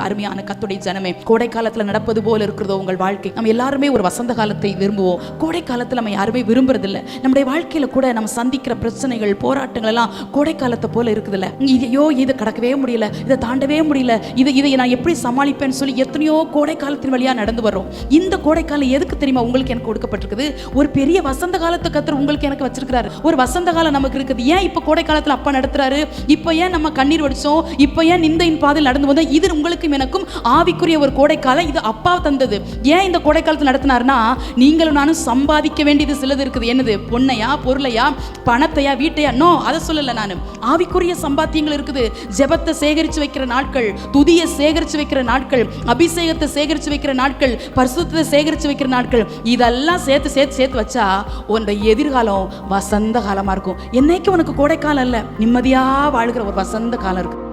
அருமையான கர்த்தருடைய ஜனமே, கோடை காலத்துல நடப்பது போல இருக்கிறதோ உங்கள் வாழ்க்கை? நம்ம எல்லாருமே ஒரு வசந்த காலத்தை விரும்புவோம். கோடை காலத்துல நம்ம யாருமே விரும்புறதில்லை. நம்முடைய வாழ்க்கையில கூட நம்ம சந்திக்கிற பிரச்சனைகள், போராட்டங்கள் எல்லாம் கோடை காலத்தை போல இருக்குதுல்ல. இதை கடக்கவே முடியல, இதை தாண்டவே முடியல, இதை நான் எப்படி சமாளிப்பேன்னு சொல்லி எத்தனையோ கோடை காலத்தின் வழியா நடந்து வரோம். இந்த கோடை காலம் எதுக்கு தெரியுமா உங்களுக்கு எனக்கு கொடுக்கப்பட்டிருக்குது? ஒரு பெரிய வசந்த காலத்தை கர்த்தர் உங்களுக்கு எனக்கு வச்சிருக்கிறாரு. ஒரு வசந்த காலம் நமக்கு இருக்குது. ஏன் இப்ப கோடை காலத்துல அப்பா நடத்துறாரு? இப்ப ஏன் நம்ம கண்ணீர் வடிச்சோம்? இப்ப ஏன் நிந்தையின் பாதையில் நடந்து வந்தோம்? இது உங்களுக்கும் எனக்கும் ஆவிக்குரிய ஒரு கோடை காலம். இது அப்பா தந்தது. ஏன் இந்த கோடை காலத்தில் நடத்தினார்னா, நீங்களும் நானும் சம்பாதிக்க வேண்டியது சிலது இருக்குது. என்னது? பொன்னையா, பொருளையா, பணத்தையா, வீட்டையா? நோ, அதை சொல்லல. நான் ஆவிக்குரிய சம்பாத்தியங்கள் இருக்குது. ஜெபத்தை சேகரித்து வைக்கிற நாட்கள், துதியை சேகரித்து வைக்கிற நாட்கள், அபிஷேகத்தை சேகரித்து வைக்கிற நாட்கள், பரிசுத்தத்தை சேகரித்து வைக்கிற நாட்கள், இதெல்லாம் சேர்த்து சேர்த்து சேர்த்து வச்சா உன்னுடைய எதிர்காலம் வசந்த காலமா இருக்கும். என்னைக்கு உனக்கு கோடை காலம் இல்லை, நிம்மதியா வாழ்கிற ஒரு வசந்த காலம் இருக்கு.